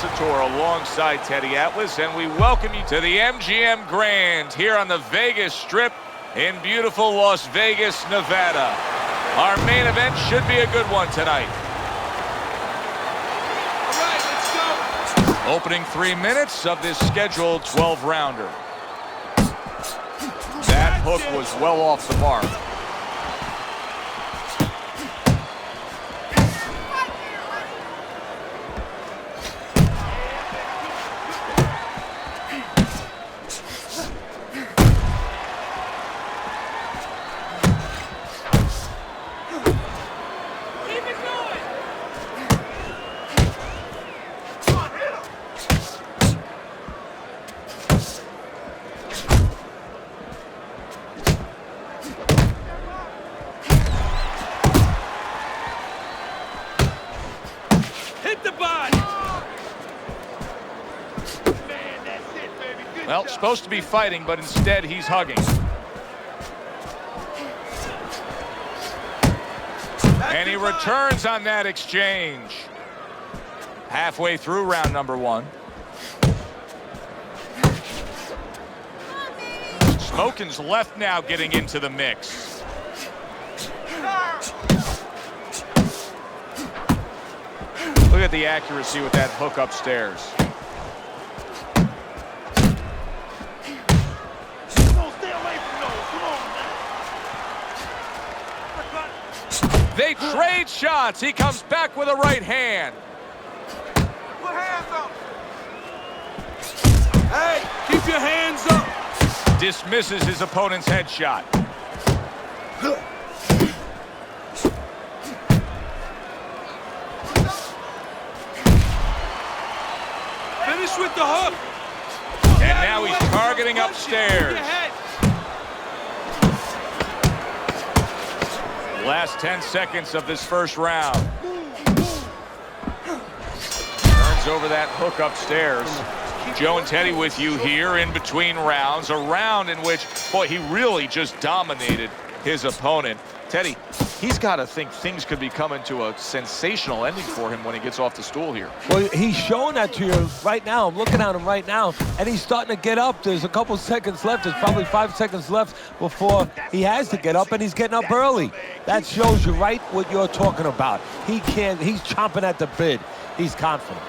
Tessitore alongside Teddy Atlas, and we welcome you to the MGM Grand here on the Vegas Strip in beautiful Las Vegas, Nevada. Our main event should be a good one tonight. All right, let's go. Opening 3 minutes of this scheduled 12-rounder. That hook was well off the mark. Well, supposed to be fighting, but instead he's hugging. And he returns on that exchange. Halfway through round number one. Smoking's left now getting into the mix. Look at the accuracy with that hook upstairs. They trade shots. He comes back with a right hand. Put hands up. Hey, keep your hands up. Dismisses his opponent's headshot. Finish with the hook. And now he's targeting upstairs. Last 10 seconds of this first round. Turns over that hook upstairs. Joe and Teddy with you here in between rounds. A round in which, boy, he really just dominated his opponent. Teddy, he's got to think things could be coming to a sensational ending for him when he gets off the stool here. Well, he's showing that to you right now. I'm looking at him right now, and he's starting to get up. There's a couple seconds left. There's probably 5 seconds left before he has to get up, and he's getting up early. That shows you right what you're talking about. He's chomping at the bit. He's confident.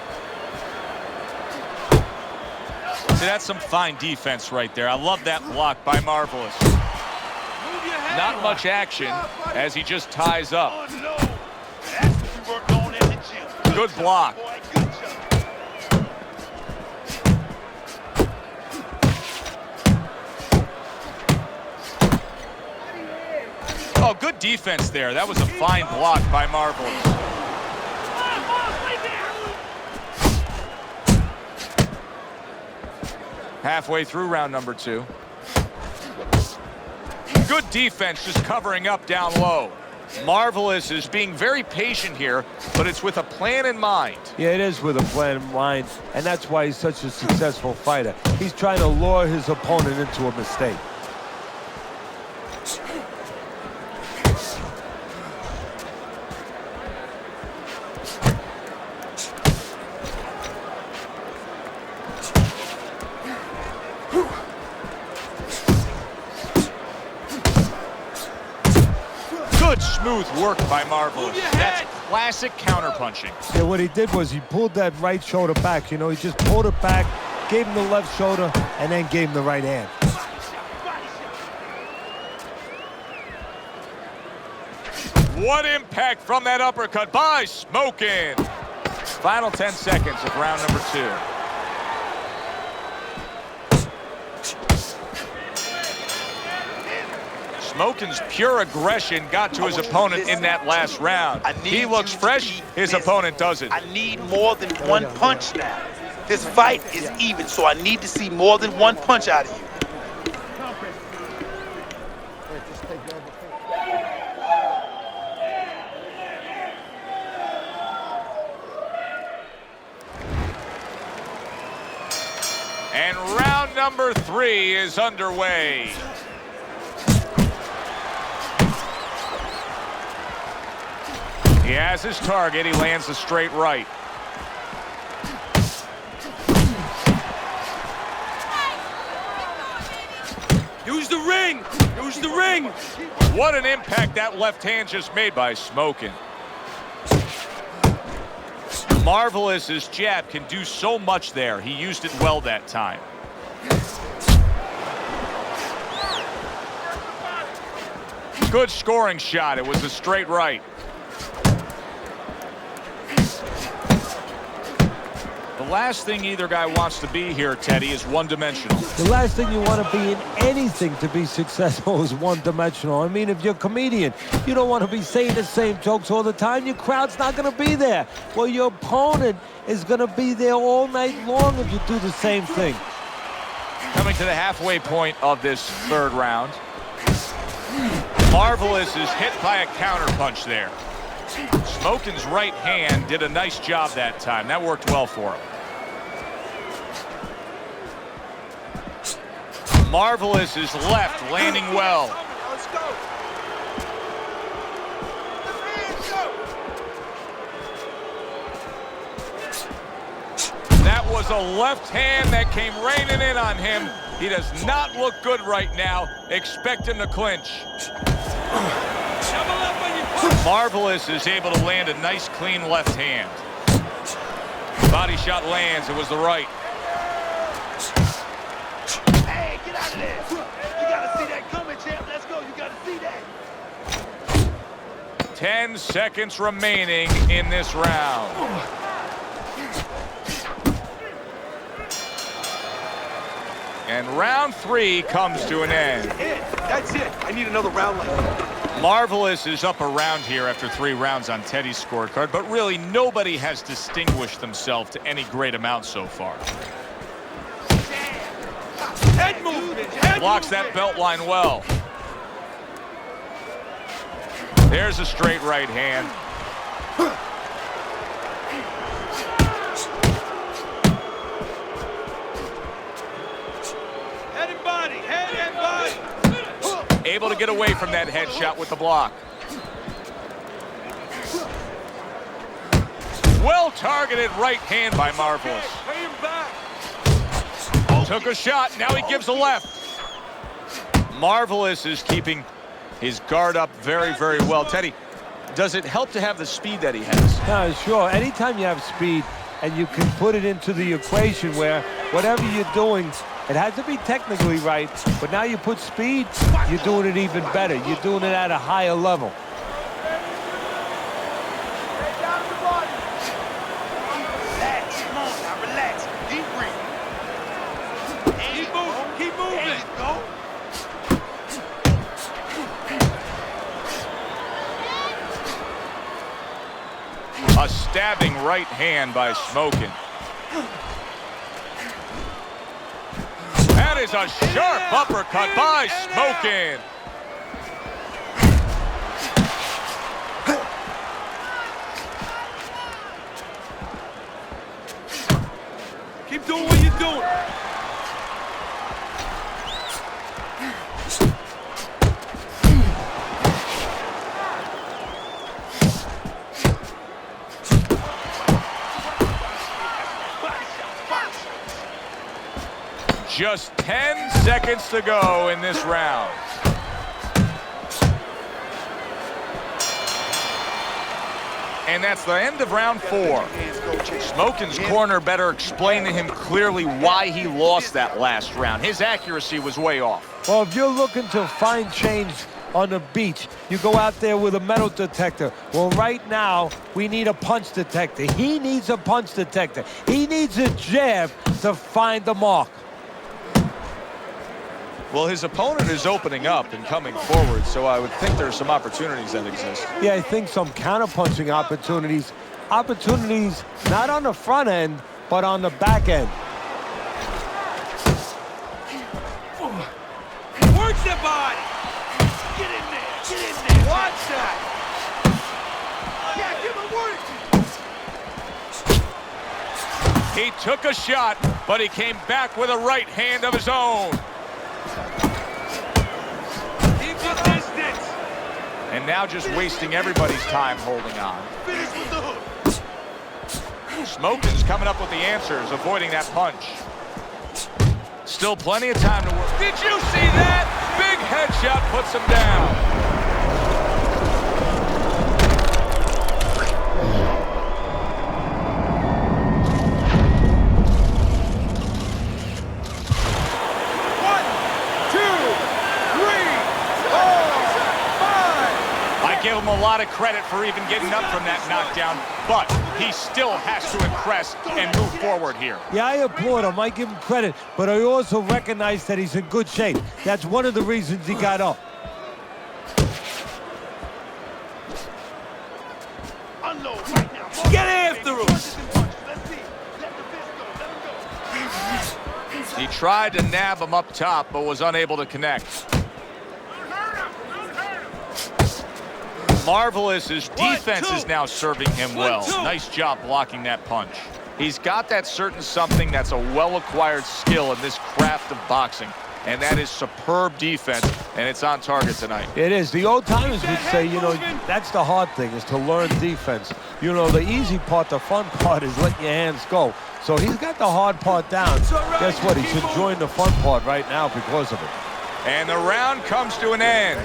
See, that's some fine defense right there. I love that block by Marvelous. Not much action as he just ties up. Good block. Oh, good defense there. That was a fine block by Marvelous. Halfway through round number two. Good defense, just covering up down low. Marvelous is being very patient here, but it's with a plan in mind. Yeah, it is with a plan in mind, and that's why he's such a successful fighter. He's trying to lure his opponent into a mistake. Good smooth work by Marvelous. That's classic counterpunching. Yeah, what he did was he pulled that right shoulder back. You know, he just pulled it back, gave him the left shoulder, and then gave him the right hand. What impact from that uppercut by Smokin'. Final 10 seconds of round number two. Smokin's pure aggression got to his opponent in that last round. He looks fresh, his opponent doesn't. I need more than one punch now. This fight is even, so I need to see more than one punch out of you. And round number three is underway. He has his target. He lands a straight right. Use the ring. What an impact that left hand just made by Smokin'. Marvelous, his jab can do so much there. He used it well that time. Good scoring shot. It was a straight right. The last thing either guy wants to be here, Teddy, is one-dimensional. The last thing you want to be in anything to be successful is one-dimensional. I mean, if you're a comedian, you don't want to be saying the same jokes all the time. Your crowd's not going to be there. Well, your opponent is going to be there all night long if you do the same thing. Coming to the halfway point of this third round. Marvelous is hit by a counterpunch there. Smokin's right hand did a nice job that time. That worked well for him. Marvelous is left, landing well. Let's go. That was a left hand that came raining in on him. He does not look good right now. Expect him to clinch. Marvelous is able to land a nice, clean left hand. Body shot lands. It was the right. Hey, get out of there. You got to see that coming, champ. Let's go. You got to see that. 10 seconds remaining in this round. And round 3 comes to an end. That's it. I need another round like that. Marvelous is up around here after 3 rounds on Teddy's scorecard, but really nobody has distinguished themselves to any great amount so far. Head movement. Blocks that belt line well. There's a straight right hand. Head and body. Head and body. Able to get away from that headshot with the block. Well-targeted right hand by Marvelous. Pay him back. Took a shot, now he gives a left. Marvelous is keeping his guard up very, very well. Teddy, does it help to have the speed that he has? Yeah, sure. Anytime you have speed and you can put it into the equation where whatever you're doing, it has to be technically right, but now you put speed, you're doing it even better. You're doing it at a higher level. Relax. Come on now. Relax. Deep breathing. Keep moving. Keep moving. There you go. A stabbing right hand by Smokin'. That is a sharp uppercut by Smokin'. Keep doing what you're doing. Just 10 seconds to go in this round. And that's the end of round 4. Smokin's corner better explain to him clearly why he lost that last round. His accuracy was way off. Well, if you're looking to find change on the beach, you go out there with a metal detector. Well, right now, we need a punch detector. He needs a punch detector. He needs a jab to find the mark. Well, his opponent is opening up and coming forward, so I would think there's some opportunities that exist. Yeah, I think some counterpunching opportunities. Opportunities not on the front end, but on the back end. Work the body. Get in there. Get in there. Watch that. Yeah, give him work. He took a shot, but he came back with a right hand of his own. Keep your distance. And now just wasting everybody's time holding on. Finish with the hook. Smokin's coming up with the answers, avoiding that punch. Still plenty of time to work. Did you see that? big headshot puts him down. Give him a lot of credit for even getting up from that knockdown, but he still has to impress and move forward here. Yeah, I applaud him. I give him credit, but I also recognize that he's in good shape. That's one of the reasons he got up. Unload right now. Get after him. He tried to nab him up top, but was unable to connect. Marvelous. His defense is now serving him well. Nice job blocking that punch. He's got that certain something that's a well-acquired skill in this craft of boxing, and that is superb defense, and it's on target tonight. It is. The old timers would say, you know, that's the hard thing, is to learn defense. You know, the easy part, the fun part is letting your hands go. So he's got the hard part down. Guess what? He's enjoying the fun part right now because of it. And the round comes to an end.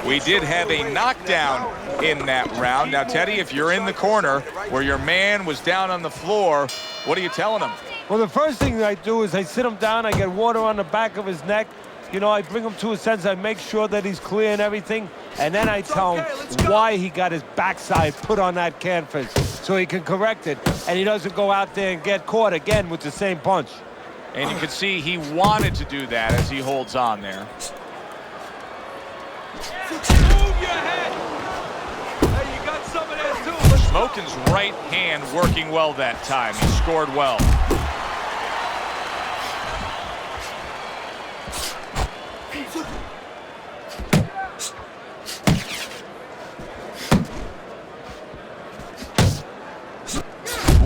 We did have a knockdown in that round. Now, Teddy, if you're in the corner where your man was down on the floor, what are you telling him? Well, the first thing that I do is I sit him down, I get water on the back of his neck. You know, I bring him to a sense, I make sure that he's clear and everything, and then I tell him why he got his backside put on that canvas so he can correct it, and he doesn't go out there and get caught again with the same punch. And you can see he wanted to do that as he holds on there. Move your head. Hey, you got some of that too. Smokin's right hand working well that time. He scored well.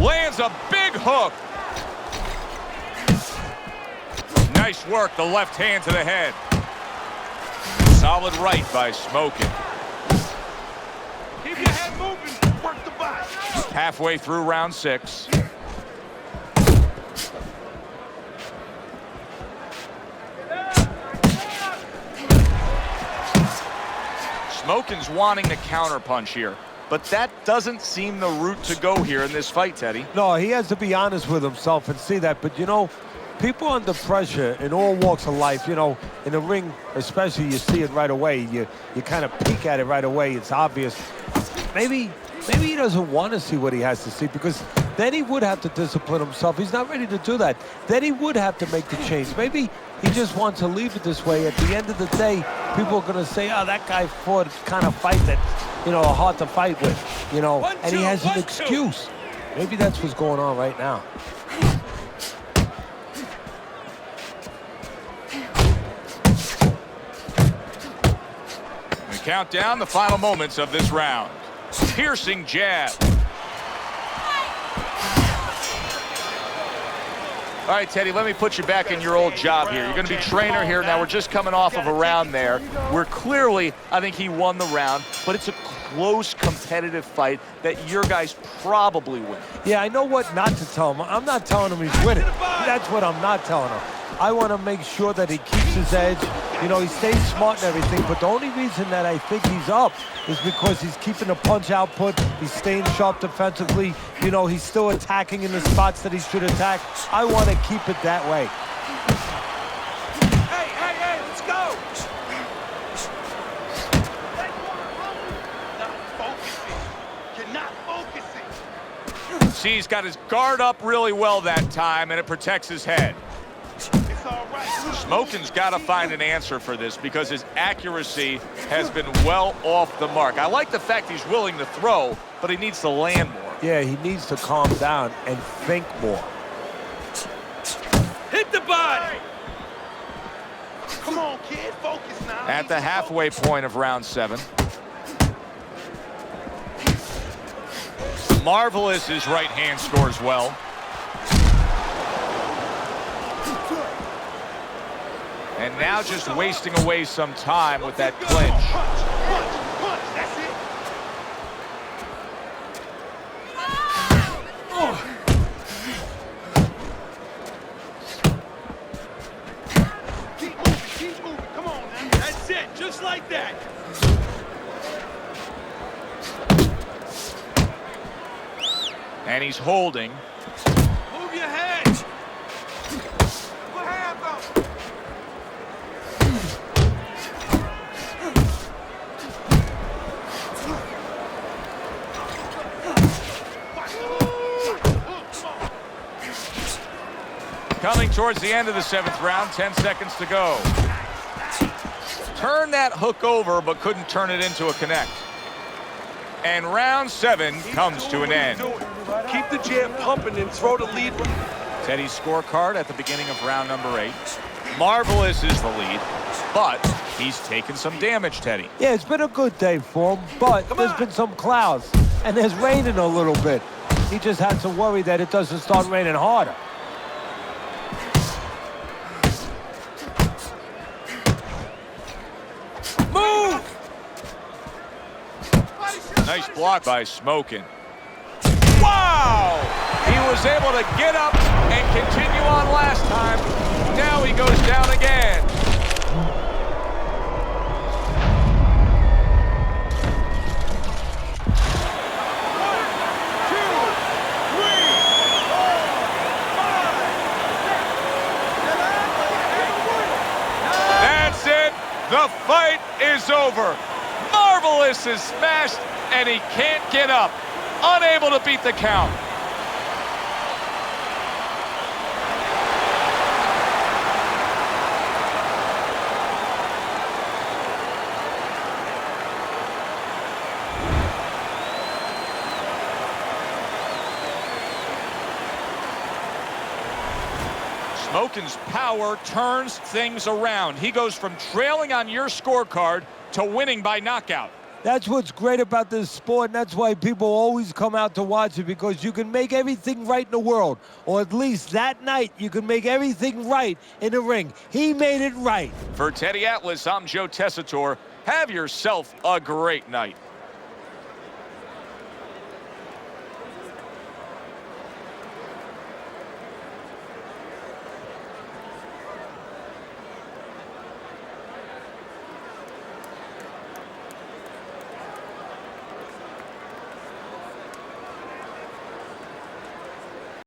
Lands a big hook. Nice work, the left hand to the head. Solid right by Smokin. Keep your head moving. Work the body. Halfway through round 6. Smokin's wanting the counter punch here, but that doesn't seem the route to go here in this fight, Teddy. No, he has to be honest with himself and see that, but you know, people under pressure in all walks of life, you know, in the ring especially, you see it right away. You kind of peek at it right away. It's obvious. Maybe he doesn't want to see what he has to see, because then he would have to discipline himself. He's not ready to do that. Then he would have to make the change. Maybe he just wants to leave it this way. At the end of the day, people are going to say, oh, that guy fought kind of fight that, you know, hard to fight with, you know, and he has an excuse. Maybe that's what's going on right now. Count down the final moments of this round. Piercing jab. All right, Teddy, let me put you back in your old job here. You're going to be trainer here. Now, we're just coming off of a round there where clearly, I think he won the round, but it's a close, competitive fight that your guys probably win. Yeah, I know what not to tell him. I'm not telling him he's winning. That's what I'm not telling him. I want to make sure that he keeps his edge. You know, he stays smart and everything, but the only reason that I think he's up is because he's keeping the punch output. He's staying sharp defensively. You know, he's still attacking in the spots that he should attack. I want to keep it that way. Hey, let's go. Not focusing. You're not focusing. See, he's got his guard up really well that time, and it protects his head. Smokin's got to find an answer for this because his accuracy has been well off the mark. I like the fact he's willing to throw, but he needs to land more. Yeah, he needs to calm down and think more. Hit the body. Come on, kid, focus now. At the halfway point of round 7. Marvelous, his right hand scores well. And now just wasting away some time with that clinch. Punch, that's it. Keep moving, come on, man. That's like that. And he's holding. Move your head. Put hands up. Coming towards the end of the 7th round, 10 seconds to go. Turned that hook over, but couldn't turn it into a connect. And round 7 comes to an end. Keep the jab pumping and throw the lead. Teddy's scorecard at the beginning of round number 8. Marvelous is the lead, but he's taken some damage, Teddy. Yeah, it's been a good day for him, but there's been some clouds, and there's raining a little bit. He just had to worry that it doesn't start raining harder. Move! Nice block by Smokin. Wow! He was able to get up and continue on last time. Now he goes down again. That's it. The fight is over. Marvelous is smashed, and he can't get up. Unable to beat the count. Smokin's power turns things around. He goes from trailing on your scorecard to winning by knockout. That's what's great about this sport, and that's why people always come out to watch it, because you can make everything right in the world, or at least that night you can make everything right in the ring. He made it right. For Teddy Atlas, I'm Joe Tessitore. Have yourself a great night.